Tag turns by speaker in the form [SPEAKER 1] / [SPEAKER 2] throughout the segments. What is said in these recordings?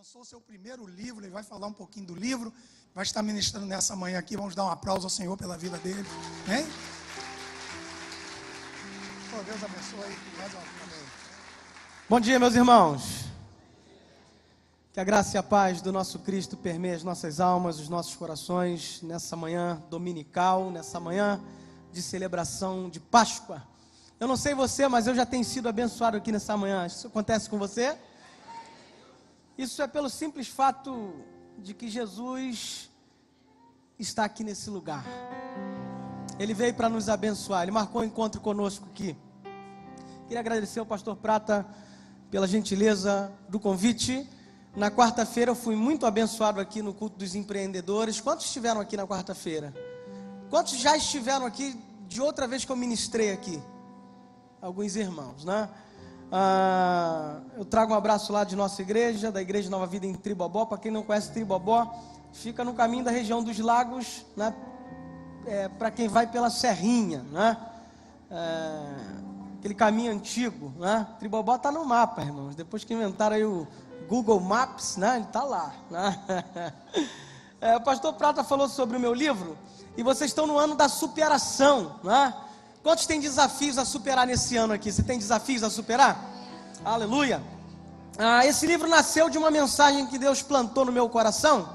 [SPEAKER 1] lançou seu primeiro livro, ele vai falar um pouquinho do livro, vai estar ministrando nessa manhã aqui. Vamos dar um aplauso ao Senhor pela vida dele, hein? Oh, Deus abençoe. Mais uma vez.
[SPEAKER 2] Bom dia, meus irmãos. Que a graça e a paz do nosso Cristo permeie as nossas almas, os nossos corações, nessa manhã dominical, nessa manhã de celebração de Páscoa. Eu não sei você, mas eu já tenho sido abençoado aqui nessa manhã. Isso acontece com você? Isso é pelo simples fato de que Jesus está aqui nesse lugar. Ele veio para nos abençoar, ele marcou um encontro conosco aqui. Queria agradecer ao pastor Prata pela gentileza do convite. Na quarta-feira eu fui muito abençoado aqui no culto dos empreendedores. Quantos estiveram aqui na quarta-feira? Quantos já estiveram aqui de outra vez que eu ministrei aqui? Alguns irmãos, né? Eu trago um abraço lá de nossa igreja, da Igreja Nova Vida em Tribobó. Para quem não conhece Tribobó, fica no caminho da região dos lagos, né? Para quem vai pela Serrinha, né? Aquele caminho antigo, né? Tribobó está no mapa, irmãos. Depois que inventaram aí o Google Maps, né? Ele está lá, né? O pastor Prata falou sobre o meu livro, e vocês estão no ano da superação, né? Quantos têm desafios a superar nesse ano aqui? Você tem desafios a superar? Aleluia! Esse livro nasceu de uma mensagem que Deus plantou no meu coração,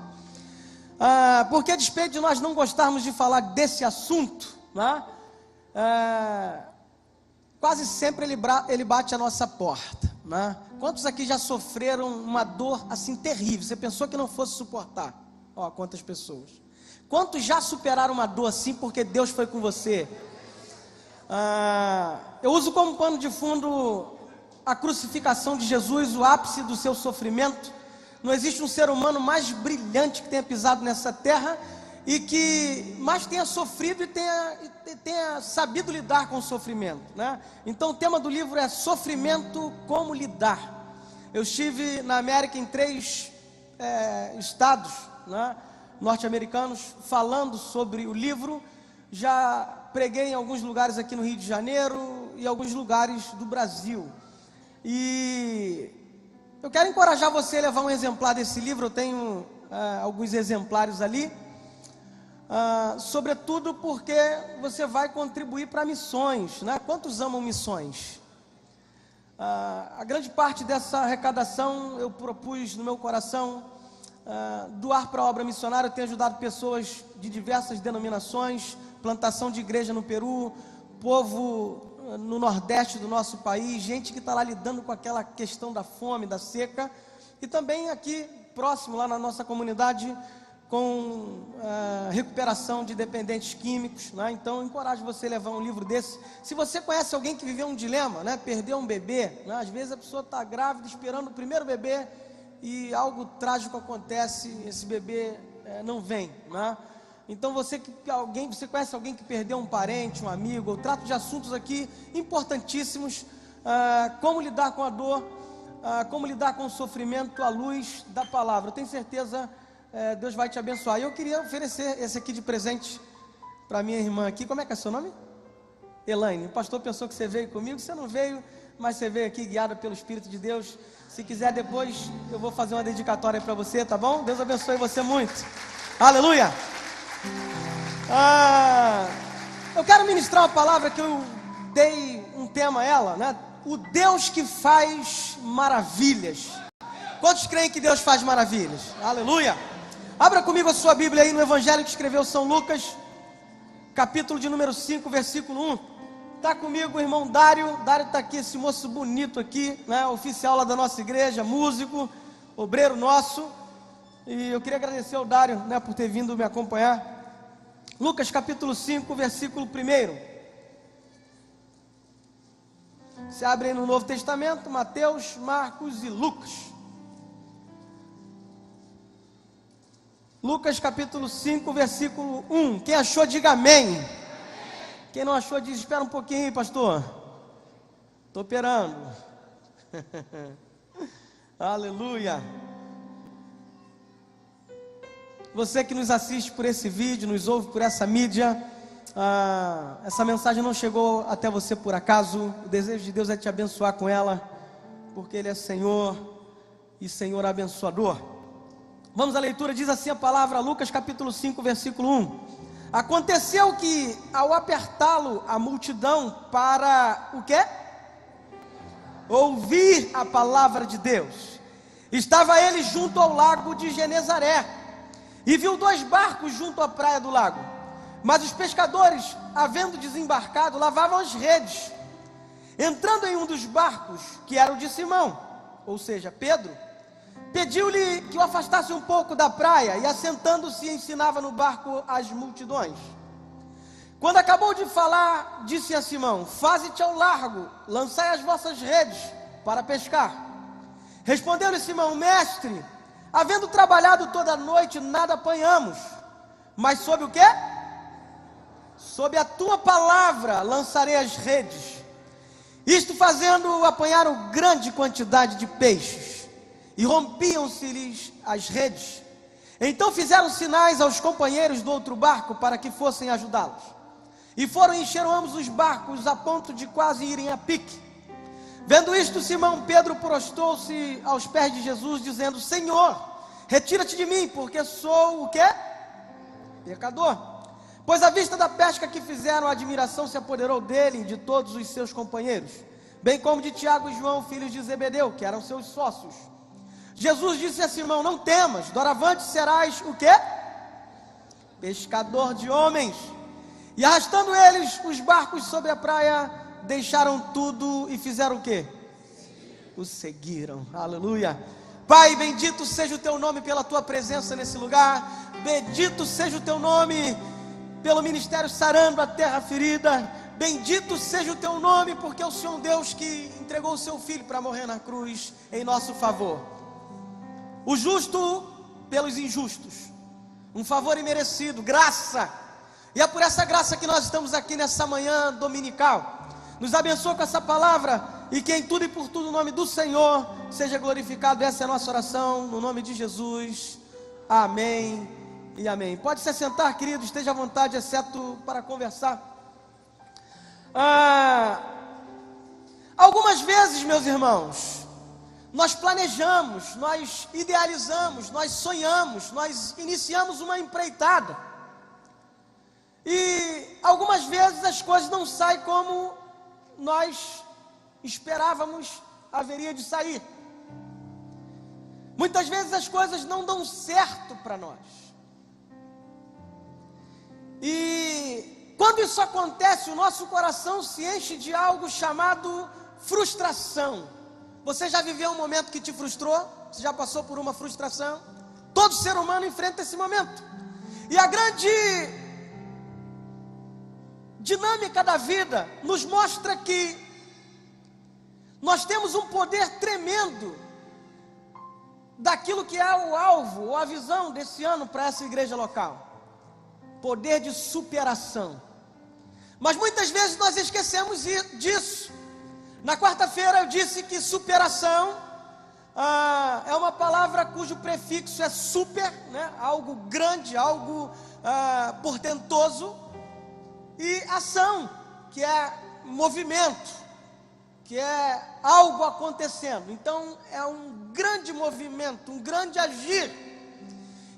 [SPEAKER 2] porque a despeito de nós não gostarmos de falar desse assunto, né? Quase sempre ele bate a nossa porta, né? Quantos aqui já sofreram uma dor assim terrível? Você pensou que não fosse suportar? Ó, quantas pessoas. Quantos já superaram uma dor assim porque Deus foi com você? Eu uso como pano de fundo a crucificação de Jesus, o ápice do seu sofrimento. Não existe um ser humano mais brilhante que tenha pisado nessa terra e que mais tenha sofrido e tenha sabido lidar com o sofrimento, né? Então o tema do livro é sofrimento, como lidar. Eu estive na América em 3 estados, né, norte-americanos, falando sobre o livro. Já preguei em alguns lugares aqui no Rio de Janeiro e alguns lugares do Brasil. E eu quero encorajar você a levar um exemplar desse livro. Eu tenho alguns exemplares ali. Sobretudo porque você vai contribuir para missões, né? Quantos amam missões? A grande parte dessa arrecadação eu propus no meu coração doar para a obra missionária. Eu tenho ajudado pessoas de diversas denominações, plantação de igreja no Peru, povo no nordeste do nosso país, gente que está lá lidando com aquela questão da fome, da seca, e também aqui próximo, lá na nossa comunidade, com recuperação de dependentes químicos, né? Então eu encorajo você a levar um livro desse. Se você conhece alguém que viveu um dilema, né? Perdeu um bebê, né? Às vezes a pessoa está grávida, esperando o primeiro bebê, e algo trágico acontece, esse bebê não vem, né? Então você conhece alguém que perdeu um parente, um amigo? Eu trato de assuntos aqui importantíssimos, como lidar com a dor, como lidar com o sofrimento à luz da palavra. Eu tenho certeza Deus vai te abençoar. E eu queria oferecer esse aqui de presente para minha irmã aqui. Como é que é seu nome? Elaine. O pastor pensou que você veio comigo. Você não veio, mas você veio aqui guiada pelo Espírito de Deus. Se quiser depois eu vou fazer uma dedicatória para você, tá bom? Deus abençoe você muito. Aleluia! Eu quero ministrar uma palavra que eu dei um tema a ela, né? O Deus que faz maravilhas. Quantos creem que Deus faz maravilhas? Aleluia! Abra comigo a sua Bíblia aí no Evangelho que escreveu São Lucas, capítulo de número 5, versículo 1. Está comigo o irmão Dário. Dário está aqui, esse moço bonito aqui, né? Oficial lá da nossa igreja, músico, obreiro nosso. E eu queria agradecer ao Dário, né, por ter vindo me acompanhar. Lucas capítulo 5, versículo 1. Você abre aí no Novo Testamento, Mateus, Marcos e Lucas. Lucas capítulo 5, versículo 1. Quem achou, diga amém. Quem não achou, diz, espera um pouquinho, pastor. Estou operando. Aleluia. Você que nos assiste por esse vídeo, nos ouve por essa mídia, essa mensagem não chegou até você por acaso. O desejo de Deus é te abençoar com ela, porque Ele é Senhor e Senhor abençoador. Vamos à leitura, diz assim a palavra, Lucas capítulo 5, versículo 1. Aconteceu que, ao apertá-lo a multidão para, o quê? Ouvir a palavra de Deus, estava ele junto ao lago de Genezaré, e viu 2 barcos junto à praia do lago. Mas os pescadores, havendo desembarcado, lavavam as redes. Entrando em um dos barcos, que era o de Simão, ou seja, Pedro, pediu-lhe que o afastasse um pouco da praia, e assentando-se ensinava no barco as multidões. Quando acabou de falar, disse a Simão: faze-te ao largo, lançai as vossas redes para pescar. Respondeu-lhe Simão: mestre, havendo trabalhado toda a noite, nada apanhamos, mas sob o quê? Sob a tua palavra lançarei as redes. Isto fazendo, apanharam grande quantidade de peixes, e rompiam-se-lhes as redes. Então fizeram sinais aos companheiros do outro barco para que fossem ajudá-los. E foram e encheram ambos os barcos a ponto de quase irem a pique. Vendo isto, Simão Pedro prostrou-se aos pés de Jesus, dizendo: Senhor, retira-te de mim, porque sou o quê? Pecador. Pois à vista da pesca que fizeram, a admiração se apoderou dele e de todos os seus companheiros, bem como de Tiago e João, filhos de Zebedeu, que eram seus sócios. Jesus disse a Simão: não temas, doravante serás o quê? Pescador de homens. E arrastando eles os barcos sobre a praia, deixaram tudo e fizeram o quê? O seguiram. Aleluia. Pai, bendito seja o teu nome pela tua presença nesse lugar. Bendito seja o teu nome pelo ministério sarando a terra ferida. Bendito seja o teu nome, porque é o Senhor Deus que entregou o seu filho para morrer na cruz em nosso favor. O justo pelos injustos, um favor imerecido, graça. E é por essa graça que nós estamos aqui nessa manhã dominical. Nos abençoa com essa palavra, e que em tudo e por tudo o nome do Senhor seja glorificado. Essa é a nossa oração, no nome de Jesus. Amém e amém. Pode se assentar, querido, esteja à vontade, exceto para conversar. Algumas vezes, meus irmãos, nós planejamos, nós idealizamos, nós sonhamos, nós iniciamos uma empreitada, e algumas vezes as coisas não saem como nós esperávamos haveria de sair. Muitas vezes as coisas não dão certo para nós. E quando isso acontece, o nosso coração se enche de algo chamado frustração. Você já viveu um momento que te frustrou? Você já passou por uma frustração? Todo ser humano enfrenta esse momento. E a grande dinâmica da vida nos mostra que nós temos um poder tremendo daquilo que é o alvo ou a visão desse ano para essa igreja local. Poder de superação. Mas muitas vezes nós esquecemos disso. Na quarta-feira eu disse que superação é uma palavra cujo prefixo é super, né? Algo grande, algo portentoso, e ação, que é movimento, que é algo acontecendo. Então é um grande movimento, um grande agir.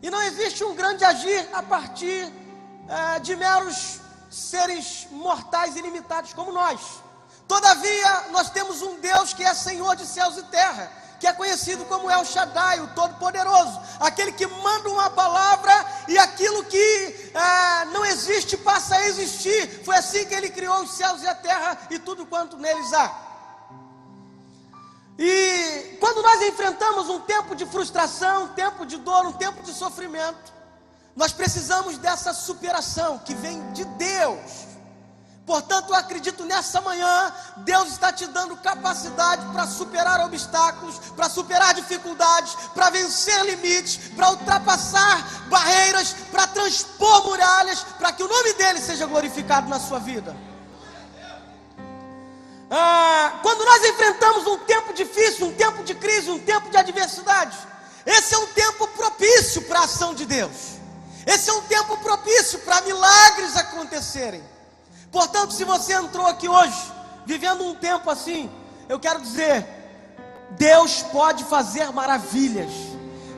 [SPEAKER 2] E não existe um grande agir a partir de meros seres mortais e limitados como nós. Todavia, nós temos um Deus que é Senhor de céus e terra, que é conhecido como El Shaddai, o Todo-Poderoso, aquele que manda uma palavra e aquilo que não existe passa a existir. Foi assim que Ele criou os céus e a terra e tudo quanto neles há. E quando nós enfrentamos um tempo de frustração, um tempo de dor, um tempo de sofrimento, nós precisamos dessa superação que vem de Deus. Portanto, eu acredito nessa manhã, Deus está te dando capacidade para superar obstáculos, para superar dificuldades, para vencer limites, para ultrapassar barreiras, para transpor muralhas, para que o nome dele seja glorificado na sua vida. Quando nós enfrentamos um tempo difícil, um tempo de crise, um tempo de adversidade, esse é um tempo propício para a ação de Deus. Esse é um tempo propício para milagres acontecerem. Portanto, se você entrou aqui hoje, vivendo um tempo assim, eu quero dizer, Deus pode fazer maravilhas,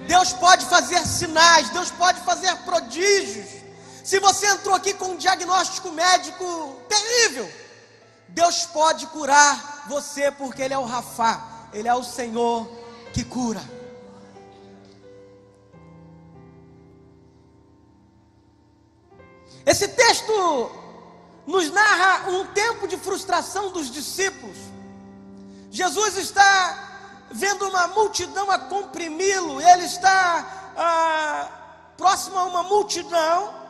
[SPEAKER 2] Deus pode fazer sinais, Deus pode fazer prodígios. Se você entrou aqui com um diagnóstico médico terrível, Deus pode curar você, porque Ele é o Rafá, Ele é o Senhor que cura. Esse texto nos narra um tempo de frustração dos discípulos. Jesus está vendo uma multidão a comprimi-lo, ele está próximo a uma multidão.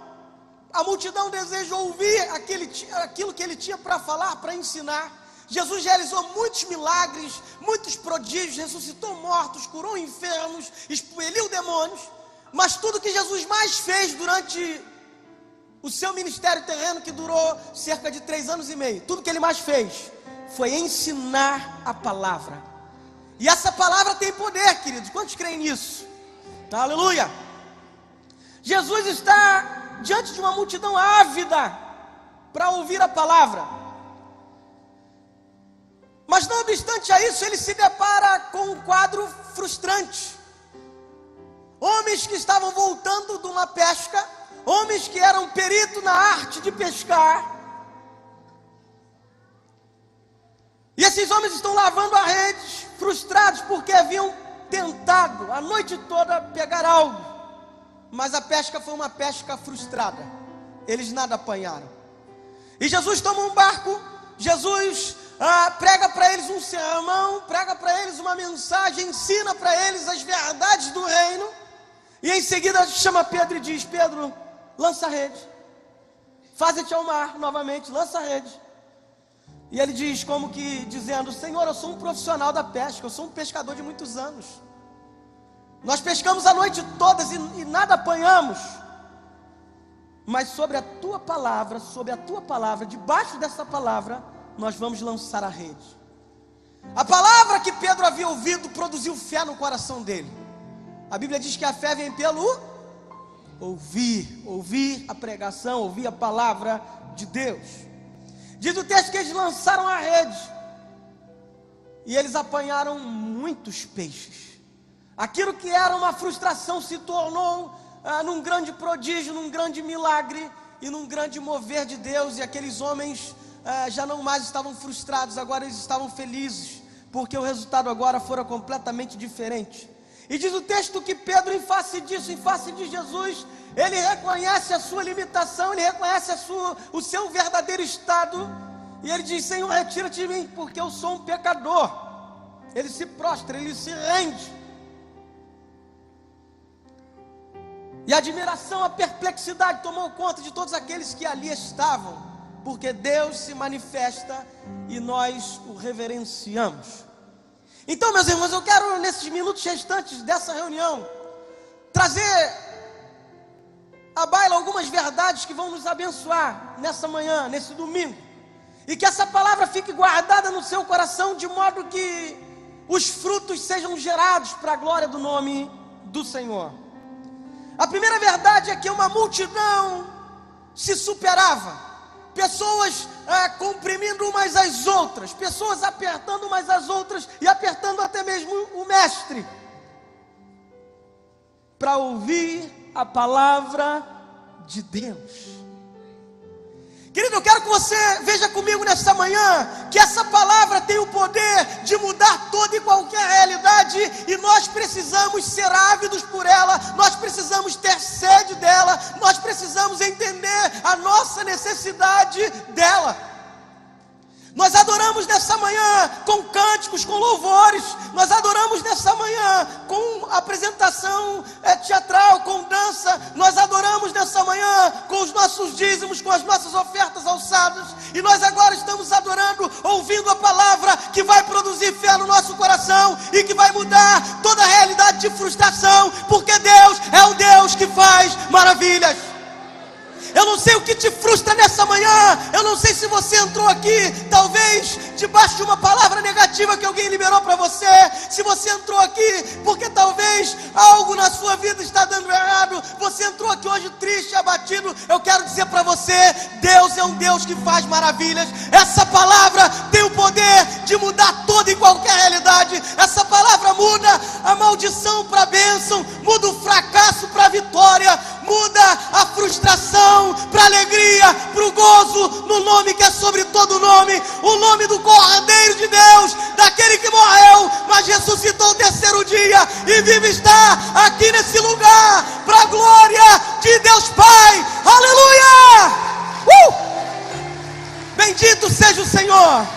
[SPEAKER 2] A multidão deseja ouvir aquilo que ele tinha para falar, para ensinar. Jesus realizou muitos milagres, muitos prodígios, ressuscitou mortos, curou enfermos, expeliu demônios. Mas tudo que Jesus mais fez durante o seu ministério terreno, que durou cerca de 3 anos e meio, tudo que ele mais fez foi ensinar a palavra. E essa palavra tem poder, queridos. Quantos creem nisso? Aleluia! Jesus está diante de uma multidão ávida para ouvir a palavra. Mas não obstante a isso, ele se depara com um quadro frustrante. Homens que estavam voltando de uma pesca, homens que eram peritos na arte de pescar, e esses homens estão lavando a rede, frustrados porque haviam tentado a noite toda pegar algo, mas a pesca foi uma pesca frustrada, eles nada apanharam. E Jesus toma um barco, Jesus prega para eles um sermão, prega para eles uma mensagem, ensina para eles as verdades do reino, e em seguida chama Pedro e diz: Pedro, lança a rede, faze-te ao mar novamente, lança a rede. E ele diz como que dizendo: Senhor, eu sou um profissional da pesca, eu sou um pescador de muitos anos, nós pescamos a noite toda e nada apanhamos, mas sobre a tua palavra, debaixo dessa palavra, nós vamos lançar a rede. A palavra que Pedro havia ouvido produziu fé no coração dele. A Bíblia diz que a fé vem pelo ouvir a pregação, ouvir a palavra de Deus. Diz o texto que eles lançaram a rede e eles apanharam muitos peixes. Aquilo que era uma frustração se tornou num grande prodígio, num grande milagre e num grande mover de Deus. E aqueles homens já não mais estavam frustrados, agora eles estavam felizes, porque o resultado agora fora completamente diferente. E diz o texto que Pedro, em face disso, em face de Jesus, ele reconhece a sua limitação, ele reconhece o seu verdadeiro estado, e ele diz: Senhor, retira-te de mim, porque eu sou um pecador. Ele se prostra, ele se rende. E a admiração, a perplexidade tomou conta de todos aqueles que ali estavam, porque Deus se manifesta e nós o reverenciamos. Então, meus irmãos, eu quero, nesses minutos restantes dessa reunião, trazer à baila algumas verdades que vão nos abençoar nessa manhã, nesse domingo, e que essa palavra fique guardada no seu coração, de modo que os frutos sejam gerados para a glória do nome do Senhor. A primeira verdade é que uma multidão se superava, pessoas comprimindo umas às outras, pessoas apertando umas às outras e apertando até mesmo o mestre, para ouvir a palavra de Deus. Querido, eu quero que você veja comigo nessa manhã que essa palavra tem o poder de mudar toda e qualquer realidade, e nós precisamos ser ávidos por ela, nós precisamos ter sede dela, nós precisamos entender a nossa necessidade dela. Nós adoramos nessa manhã com cânticos, com louvores, nós adoramos nessa manhã com apresentação teatral, com dança, nós adoramos nessa manhã com os nossos dízimos, com as nossas ofertas alçadas, e nós agora estamos adorando, ouvindo a palavra que vai produzir fé no nosso coração e que vai mudar toda a realidade de frustração, porque Deus é o Deus que faz maravilhas. Eu não sei o que te frustra nessa manhã, eu não sei se você entrou aqui, talvez, debaixo de uma palavra negativa que alguém liberou para você, se você entrou aqui porque talvez algo na sua vida está dando errado, você entrou aqui hoje triste, abatido, eu quero dizer para você, Deus é um Deus que faz maravilhas, essa palavra tem o poder poder de mudar toda e qualquer realidade. Essa palavra muda a maldição para a bênção, muda o fracasso para a vitória, muda a frustração para a alegria, para o gozo, no nome que é sobre todo nome, o nome do Cordeiro de Deus, daquele que morreu, mas ressuscitou o terceiro dia e vive está aqui nesse lugar, para a glória de Deus Pai. Aleluia! Bendito seja o Senhor.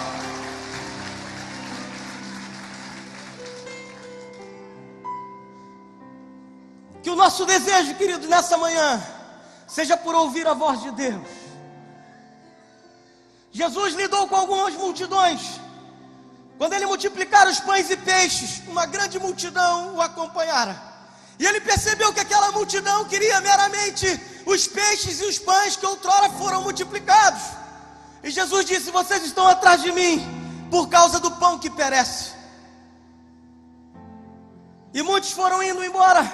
[SPEAKER 2] Que o nosso desejo, querido, nessa manhã seja por ouvir a voz de Deus. Jesus lidou com algumas multidões. Quando ele multiplicara os pães e peixes, uma grande multidão o acompanhara. E ele percebeu que aquela multidão queria meramente os peixes e os pães que outrora foram multiplicados. E Jesus disse: vocês estão atrás de mim por causa do pão que perece. E muitos foram indo embora,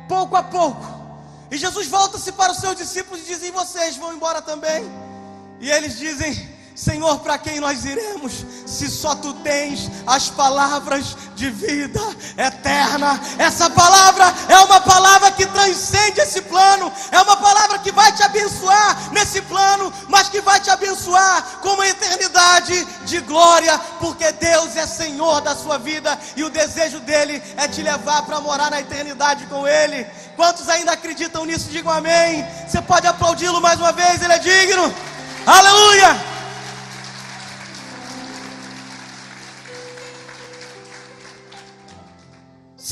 [SPEAKER 2] pouco a pouco. E Jesus volta-se para os seus discípulos e diz: e vocês vão embora também? E eles dizem: Senhor, para quem nós iremos, se só Tu tens as palavras de vida eterna? Essa palavra é uma palavra que transcende esse plano, é uma palavra que vai te abençoar nesse plano, mas que vai te abençoar com uma eternidade de glória, porque Deus é Senhor da sua vida, e o desejo dEle é te levar para morar na eternidade com Ele. Quantos ainda acreditam nisso? Digam amém. Você pode aplaudi-lo mais uma vez, Ele é digno. Aleluia!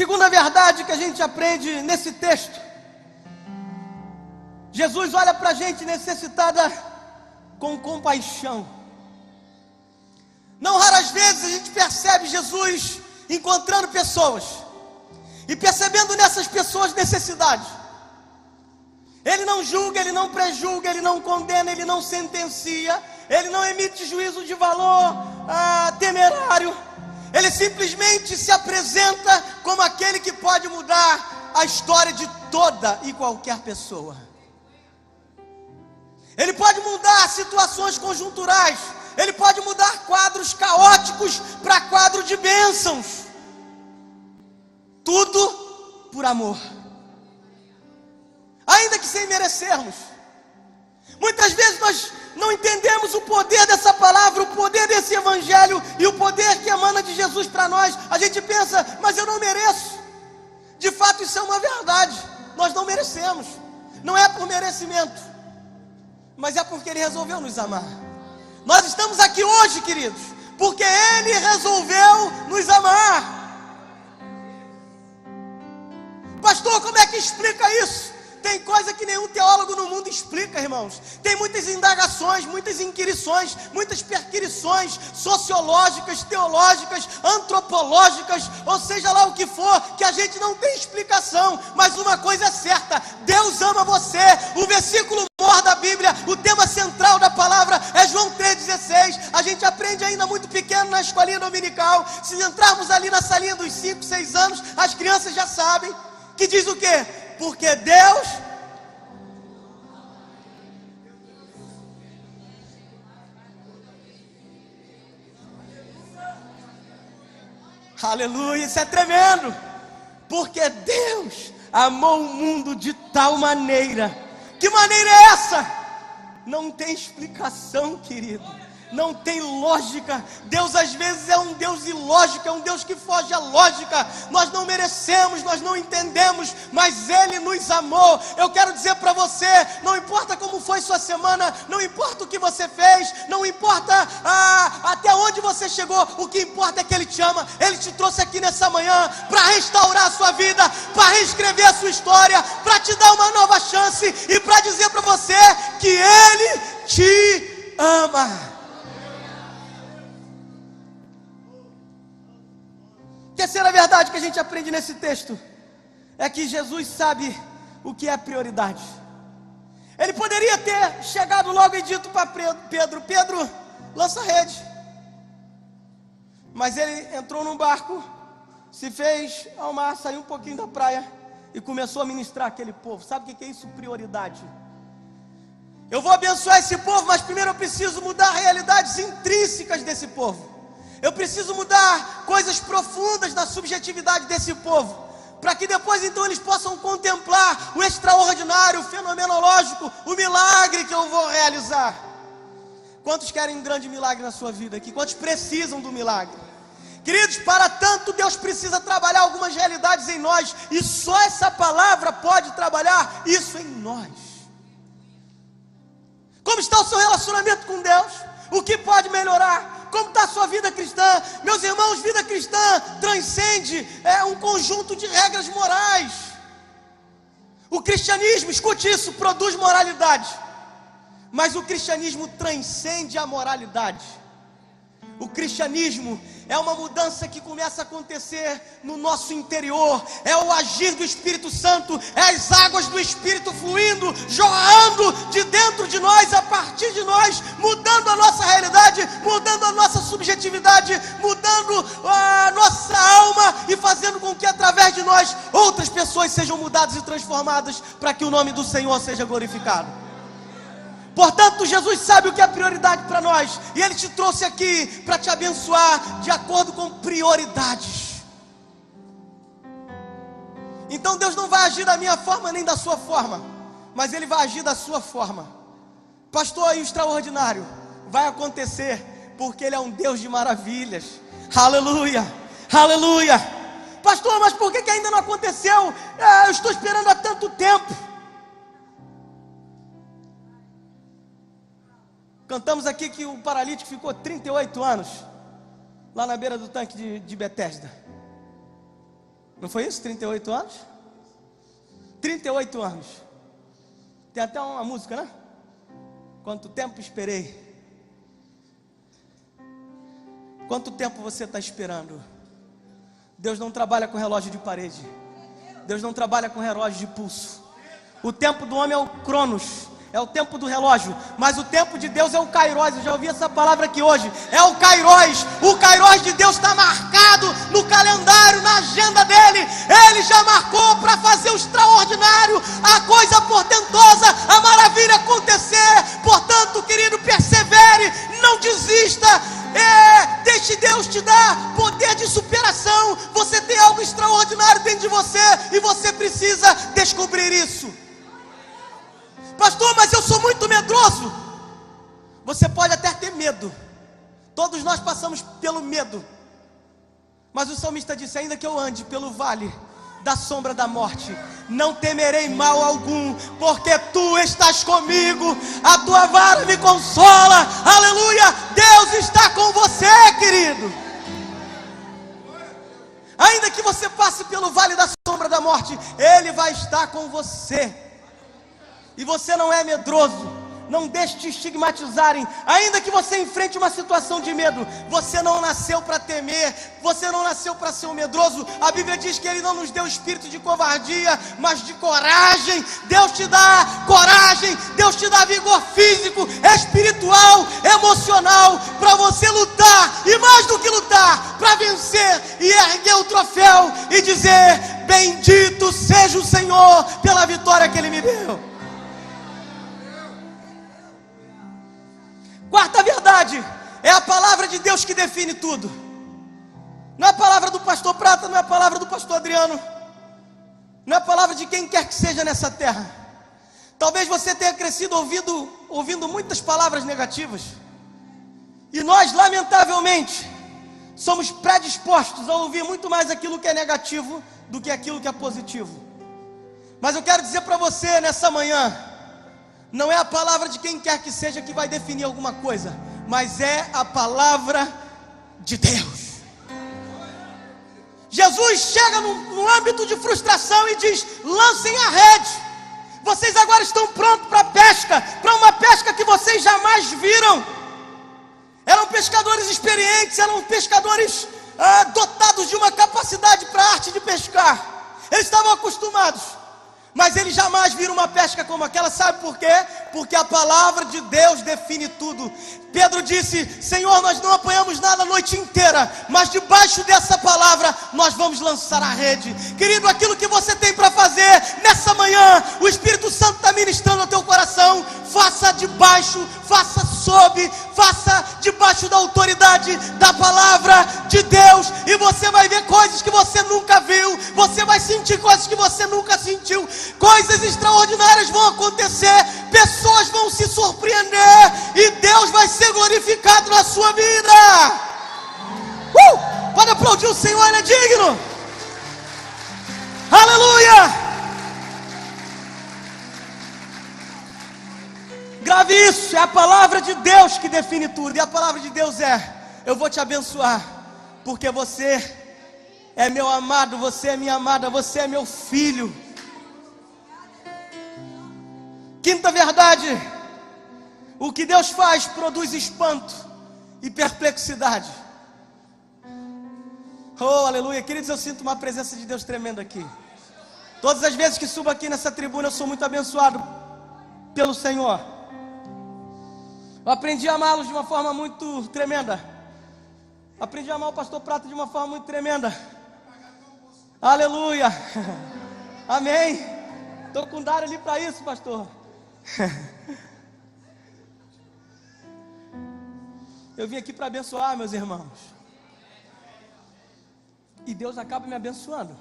[SPEAKER 2] Segunda verdade que a gente aprende nesse texto: Jesus olha para a gente necessitada com compaixão. Não raras vezes a gente percebe Jesus encontrando pessoas e percebendo nessas pessoas necessidade. Ele não julga, Ele não prejulga, Ele não condena, Ele não sentencia, Ele não emite juízo de valor temerário. Ele simplesmente se apresenta como aquele que pode mudar a história de toda e qualquer pessoa. Ele pode mudar situações conjunturais. Ele pode mudar quadros caóticos para quadro de bênçãos. Tudo por amor. Ainda que sem merecermos. Muitas vezes nós não entendemos o poder dessa palavra, o poder desse evangelho e o poder que emana de Jesus para nós. A gente pensa: mas eu não mereço. De fato, isso é uma verdade. Nós não merecemos. Não é por merecimento, mas é porque Ele resolveu nos amar. Nós estamos aqui hoje, queridos, porque Ele resolveu nos amar. Pastor, como é que explica isso? Tem coisa que nenhum teólogo no mundo explica, irmãos. Tem muitas indagações, muitas inquirições, muitas perquirições sociológicas, teológicas, antropológicas, ou seja lá o que for, que a gente não tem explicação. Mas uma coisa é certa: Deus ama você. O versículo maior da Bíblia, o tema central da palavra é João 3,16. A gente aprende ainda muito pequeno na escolinha dominical. Se entrarmos ali na salinha dos 5, 6 anos, as crianças já sabem. Que diz o quê? Porque Deus aleluia, isso é tremendo. Porque Deus amou o mundo de tal maneira. Que maneira é essa? Não tem explicação, querido. Não tem lógica. Deus às vezes é um Deus ilógico, é um Deus que foge à lógica. Nós não merecemos, nós não entendemos, mas Ele nos amou. Eu quero dizer para você: não importa como foi sua semana, não importa o que você fez, não importa até onde você chegou, o que importa é que Ele te ama. Ele te trouxe aqui nessa manhã para restaurar a sua vida, para reescrever a sua história, para te dar uma nova chance e para dizer para você que Ele te ama. Terceira verdade que a gente aprende nesse texto é que Jesus sabe o que é prioridade. Ele poderia ter chegado logo e dito para Pedro: Pedro, lança a rede. Mas ele entrou num barco, se fez ao mar, saiu um pouquinho da praia e começou a ministrar aquele povo. Sabe o que é isso? Prioridade. Eu vou abençoar esse povo, mas primeiro eu preciso mudar realidades intrínsecas desse povo. Eu preciso mudar coisas profundas da subjetividade desse povo, para que depois então eles possam contemplar o extraordinário, o fenomenológico, o milagre que eu vou realizar. Quantos querem um grande milagre na sua vida aqui? Quantos precisam do milagre? Queridos, para tanto Deus precisa trabalhar algumas realidades em nós, e só essa palavra pode trabalhar isso em nós. Como está o seu relacionamento com Deus? O que pode melhorar? Como está a sua vida cristã? Meus irmãos, vida cristã transcende um conjunto de regras morais. O cristianismo, escute isso, produz moralidade, mas o cristianismo transcende a moralidade. O cristianismo é uma mudança que começa a acontecer no nosso interior, é o agir do Espírito Santo, é as águas do Espírito fluindo, jorrando de dentro de nós, a partir de nós, mudando a nossa realidade, mudando a nossa subjetividade, mudando a nossa alma e fazendo com que através de nós outras pessoas sejam mudadas e transformadas, para que o nome do Senhor seja glorificado. Portanto, Jesus sabe o que é prioridade para nós, e Ele te trouxe aqui para te abençoar de acordo com prioridades. Então Deus não vai agir da minha forma nem da sua forma, mas Ele vai agir da sua forma. Pastor, e o extraordinário vai acontecer, porque Ele é um Deus de maravilhas. Aleluia, aleluia. Pastor, mas por que ainda não aconteceu? Eu estou esperando há tanto tempo. Cantamos aqui que o paralítico ficou 38 anos lá na beira do tanque de Betesda. Não foi isso? 38 anos? 38 anos. Tem até uma música, né? Quanto tempo esperei. Quanto tempo você está esperando? Deus não trabalha com relógio de parede. Deus não trabalha com relógio de pulso. O tempo do homem é o Cronos, é o tempo do relógio, mas o tempo de Deus é o Kairos. Eu já ouvi essa palavra aqui hoje. É o Kairos. O Kairos de Deus está marcado no calendário, na agenda dele. Ele já marcou para fazer o extraordinário, a coisa portentosa, a maravilha acontecer. Portanto, querido, persevere, não desista. Deixe Deus te dar poder de superação. Você tem algo extraordinário dentro de você, e você precisa descobrir isso. Pastor, mas eu sou muito medroso. Você pode até ter medo. Todos nós passamos pelo medo. Mas o salmista disse: ainda que eu ande pelo vale da sombra da morte, não temerei mal algum, porque tu estás comigo, a tua vara me consola. Aleluia, Deus está com você, querido. Ainda que você passe pelo vale da sombra da morte, Ele vai estar com você. E você não é medroso. Não deixe te estigmatizarem. Ainda que você enfrente uma situação de medo, você não nasceu para temer, você não nasceu para ser um medroso. A Bíblia diz que Ele não nos deu espírito de covardia, mas de coragem. Deus te dá coragem, Deus te dá vigor físico, espiritual, emocional, para você lutar, e mais do que lutar, para vencer e erguer o troféu e dizer: bendito seja o Senhor pela vitória que Ele me deu. Quarta verdade, é a palavra de Deus que define tudo. Não é a palavra do pastor Prata, não é a palavra do pastor Adriano, não é a palavra de quem quer que seja nessa terra. Talvez você tenha crescido ouvindo muitas palavras negativas, e nós, lamentavelmente, somos predispostos a ouvir muito mais aquilo que é negativo do que aquilo que é positivo. Mas eu quero dizer para você nessa manhã: não é a palavra de quem quer que seja que vai definir alguma coisa, mas é a palavra de Deus. Jesus chega no âmbito de frustração e diz: lancem a rede. Vocês agora estão prontos para a pesca, para uma pesca que vocês jamais viram. Eram pescadores experientes, eram pescadores dotados de uma capacidade para a arte de pescar. Eles estavam acostumados, mas eles jamais viram uma pesca como aquela. Sabe por quê? Porque a palavra de Deus define tudo. Pedro disse: Senhor, nós não apanhamos nada a noite inteira, mas debaixo dessa palavra nós vamos lançar a rede. Querido, aquilo que você tem para fazer nessa manhã manhã o Espírito Santo está ministrando ao teu coração. Faça debaixo, faça sob, faça debaixo da autoridade da palavra de Deus, e você vai ver coisas que você nunca viu, você vai sentir coisas que você nunca sentiu, coisas extraordinárias vão acontecer, pessoas vão se surpreender, e Deus vai ser glorificado na sua vida. Pode aplaudir o Senhor, Ele é digno. Aleluia. Grave isso, é a palavra de Deus que define tudo. E a palavra de Deus é: eu vou te abençoar, porque você é meu amado, você é minha amada, você é meu filho. Quinta verdade: o que Deus faz produz espanto e perplexidade. Oh, aleluia. Queridos, eu sinto uma presença de Deus tremenda aqui. Todas as vezes que subo aqui nessa tribuna, eu sou muito abençoado pelo Senhor. Eu aprendi a amá-los de uma forma muito tremenda. Aprendi a amar o pastor Prata de uma forma muito tremenda. Aleluia. Amém. Estou com Dário ali para isso, pastor. Eu vim aqui para abençoar, meus irmãos. E Deus acaba me abençoando.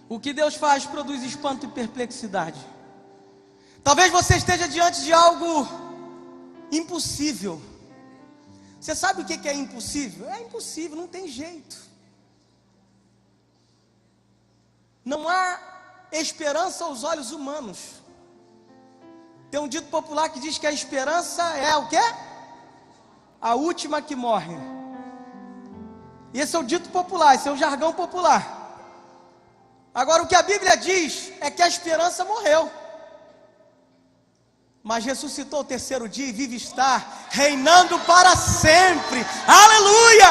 [SPEAKER 2] O que Deus faz produz espanto e perplexidade. Talvez você esteja diante de algo impossível. Você sabe o que é impossível? É impossível, não tem jeito. Não há esperança aos olhos humanos. Tem um dito popular que diz que a esperança é o quê? A última que morre. Esse é o dito popular, esse é o jargão popular. Agora, o que a Bíblia diz é que a esperança morreu, mas ressuscitou o terceiro dia e vive está, reinando para sempre. Aleluia!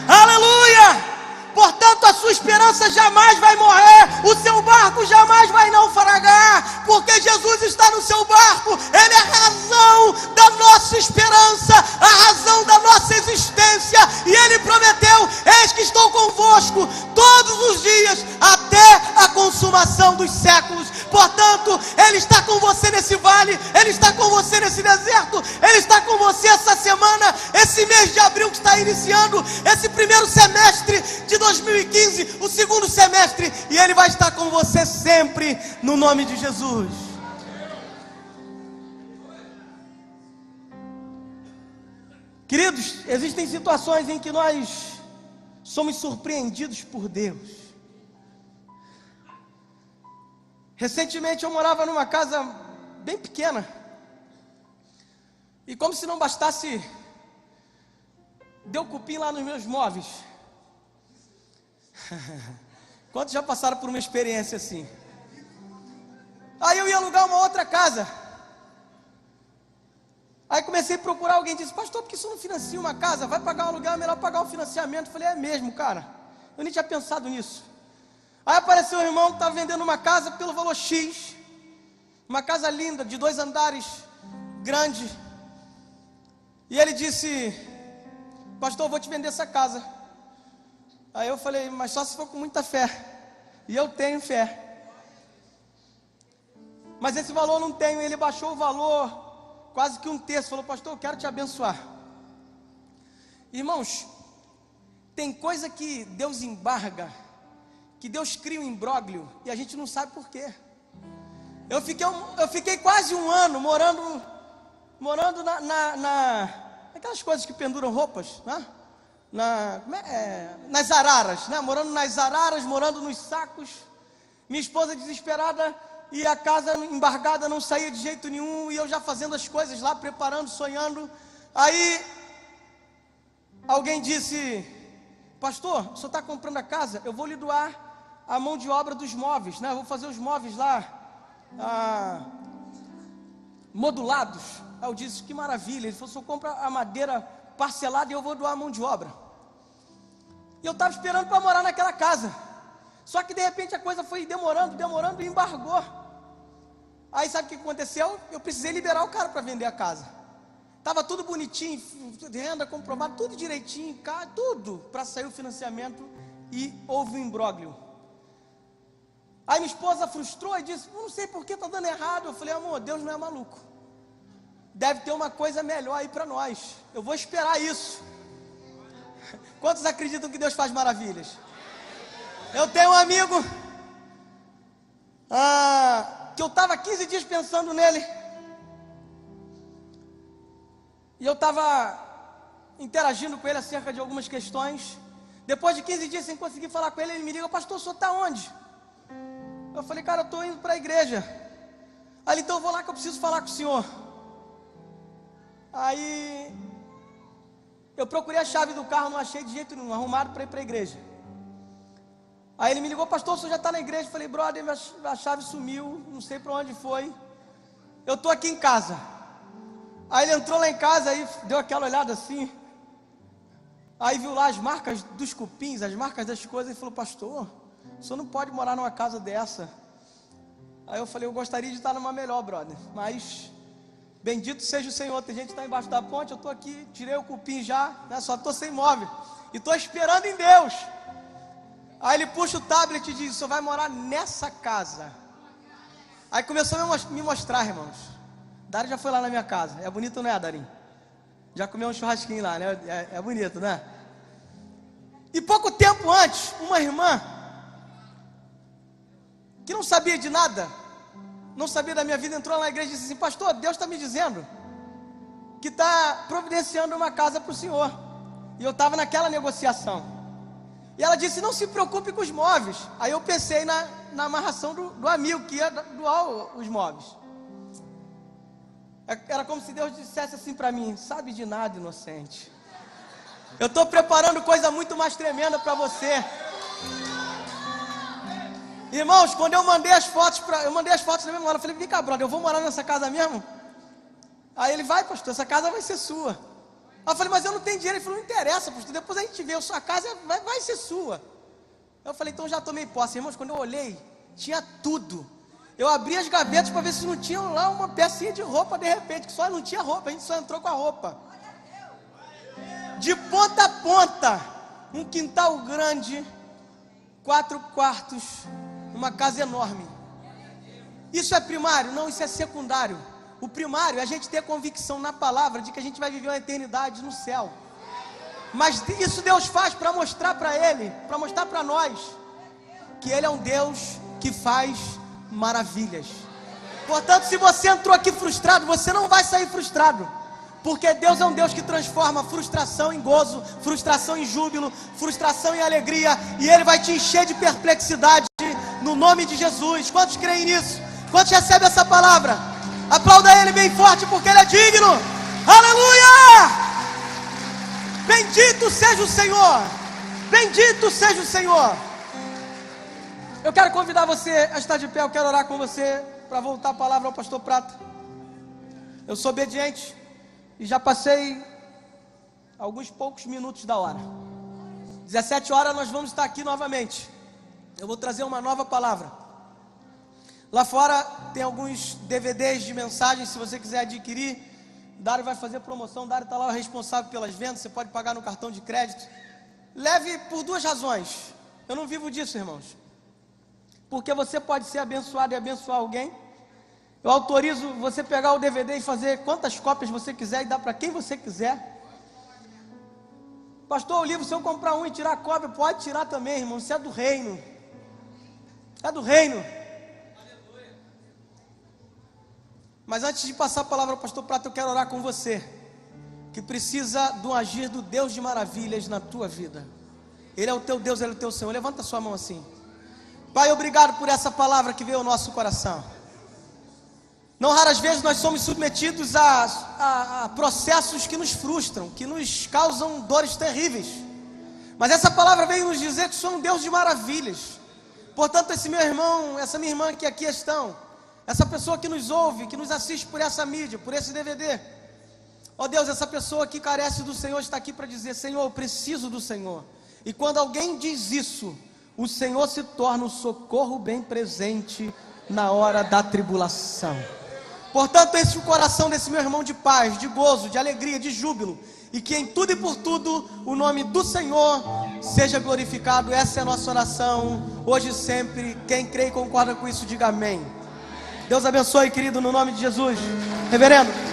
[SPEAKER 2] Aleluia! Portanto, a sua esperança jamais vai morrer, o seu barco jamais vai naufragar, porque Jesus está no seu barco. Ele é a razão da nossa esperança, a razão da nossa existência, e Ele prometeu: eis que estou convosco todos os dias, até a consumação dos séculos. Portanto, Ele está com você nesse vale, Ele está com você nesse deserto, Ele está com você essa semana, esse mês de abril que está iniciando, esse primeiro semestre de 2015, o segundo semestre, e Ele vai estar com você sempre, no nome de Jesus. Queridos, existem situações em que nós somos surpreendidos por Deus. Recentemente eu morava numa casa bem pequena, e como se não bastasse, deu cupim lá nos meus móveis. Quantos já passaram por uma experiência assim? Aí eu ia alugar uma outra casa. Aí comecei a procurar alguém, disse: pastor, por que isso não financia uma casa? Vai pagar um aluguel, é melhor pagar o financiamento. Eu falei: é mesmo, cara, eu nem tinha pensado nisso. Aí apareceu um irmão que estava vendendo uma casa pelo valor X, uma casa linda, de 2 andares, grande. E ele disse: pastor, eu vou te vender essa casa. Aí eu falei: mas só se for com muita fé. E eu tenho fé, mas esse valor eu não tenho. Ele baixou o valor quase que 1/3, falou: pastor, eu quero te abençoar. Irmãos, tem coisa que Deus embarga, que Deus cria um imbróglio, e a gente não sabe por quê. Eu fiquei quase um ano morando naquelas coisas que penduram roupas, né? Nas araras, né? Morando nas araras, morando nos sacos. Minha esposa desesperada, e a casa embargada, não saía de jeito nenhum, e eu já fazendo as coisas lá, preparando, sonhando. Aí alguém disse: pastor, o senhor está comprando a casa? Eu vou lhe doar a mão de obra dos móveis, né? Eu vou fazer os móveis lá modulados. Aí eu disse: que maravilha. Ele falou: o senhor compra a madeira parcelada e eu vou doar a mão de obra. E eu estava esperando para morar naquela casa, só que de repente a coisa foi demorando e embargou. Aí sabe o que aconteceu? Eu precisei liberar o cara para vender a casa. Estava tudo bonitinho, renda comprovada, tudo direitinho, tudo para sair o financiamento, e houve um imbróglio. Aí minha esposa frustrou e disse, não sei por que está dando errado. Eu falei, amor, Deus não é maluco. Deve ter uma coisa melhor aí para nós. Eu vou esperar isso. Quantos acreditam que Deus faz maravilhas? Eu tenho um amigo que eu estava 15 dias pensando nele. E eu estava interagindo com ele acerca de algumas questões. Depois de 15 dias sem conseguir falar com ele, ele me liga, pastor, o senhor está onde? Eu falei, cara, eu estou indo para a igreja. Aí ele, então eu vou lá que eu preciso falar com o senhor. Aí eu procurei a chave do carro, não achei de jeito nenhum, arrumado para ir para a igreja. Aí ele me ligou, pastor, o senhor já está na igreja? Eu falei, brother, a chave sumiu, não sei para onde foi. Eu estou aqui em casa. Aí ele entrou lá em casa, aí deu aquela olhada assim. Aí viu lá as marcas dos cupins, as marcas das coisas, e falou, pastor, o senhor não pode morar numa casa dessa. Aí eu falei, eu gostaria de estar numa melhor, brother, mas bendito seja o Senhor. Tem gente que está embaixo da ponte, eu estou aqui, tirei o cupim já, né, só estou sem móvel, e estou esperando em Deus. Aí ele puxa o tablet e diz, o senhor vai morar nessa casa. Aí começou a me mostrar, irmãos. Dari já foi lá na minha casa, é bonito, não é, Darim? Já comeu um churrasquinho lá, né? É bonito, né? E pouco tempo antes, uma irmã que não sabia de nada, não sabia da minha vida, entrou lá na igreja e disse assim, pastor, Deus está me dizendo que está providenciando uma casa para o senhor. E eu estava naquela negociação. E ela disse, não se preocupe com os móveis. Aí eu pensei na amarração do amigo que ia doar os móveis. Era como se Deus dissesse assim para mim, sabe de nada, inocente. Eu estou preparando coisa muito mais tremenda para você. Irmãos, quando eu mandei as fotos na mesma hora, eu falei, vem cá, brother, eu vou morar nessa casa mesmo? Aí ele, vai, pastor, essa casa vai ser sua. Aí eu falei, mas eu não tenho dinheiro. Ele falou, não interessa, pastor, depois a gente vê, a sua casa vai ser sua. Eu falei, então já tomei posse. Irmãos, quando eu olhei, tinha tudo. Eu abri as gavetas para ver se não tinha lá uma pecinha de roupa de repente, que só não tinha roupa, a gente só entrou com a roupa. De ponta a ponta, um quintal grande, 4 quartos, uma casa enorme. Isso é primário? Não, isso é secundário. O primário é a gente ter a convicção na palavra de que a gente vai viver uma eternidade no céu. Mas isso Deus faz para mostrar para Ele, para mostrar para nós, que Ele é um Deus que faz maravilhas. Portanto, se você entrou aqui frustrado, você não vai sair frustrado, porque Deus é um Deus que transforma frustração em gozo, frustração em júbilo, frustração em alegria, e Ele vai te encher de perplexidade no nome de Jesus. Quantos creem nisso? Quantos recebem essa palavra? Aplauda Ele bem forte, porque Ele é digno. Aleluia! Bendito seja o Senhor, bendito seja o Senhor. Eu quero convidar você a estar de pé, eu quero orar com você, para voltar a palavra ao pastor Prata. Eu sou obediente, e já passei alguns poucos minutos da hora. 17 horas nós vamos estar aqui novamente. Eu vou trazer uma nova palavra. Lá fora tem alguns DVDs de mensagens, se você quiser adquirir. Dário vai fazer promoção, Dário está lá responsável pelas vendas, você pode pagar no cartão de crédito. Leve por 2 razões. Eu não vivo disso, irmãos. Porque você pode ser abençoado e abençoar alguém. Eu autorizo você pegar o DVD e fazer quantas cópias você quiser e dar para quem você quiser. Pastor, o livro, se eu comprar um e tirar a cópia, pode tirar também, irmão. Isso é do reino. É do reino. Mas antes de passar a palavra ao pastor Prata, eu quero orar com você, que precisa do agir do Deus de maravilhas na tua vida. Ele é o teu Deus, Ele é o teu Senhor. Levanta a sua mão assim. Pai, obrigado por essa palavra que veio ao nosso coração. Não raras vezes nós somos submetidos a processos que nos frustram, que nos causam dores terríveis. Mas essa palavra veio nos dizer que sou um Deus de maravilhas. Portanto, esse meu irmão, essa minha irmã que aqui estão, essa pessoa que nos ouve, que nos assiste por essa mídia, por esse DVD, ó Deus, essa pessoa que carece do Senhor está aqui para dizer, Senhor, eu preciso do Senhor. E quando alguém diz isso, o Senhor se torna um socorro bem presente na hora da tribulação. Portanto, esse é o coração desse meu irmão de paz, de gozo, de alegria, de júbilo. e que em tudo e por tudo o nome do Senhor seja glorificado. Essa é a nossa oração, hoje e sempre. Quem crê e concorda com isso, diga amém. Deus abençoe, querido, no nome de Jesus. Reverendo.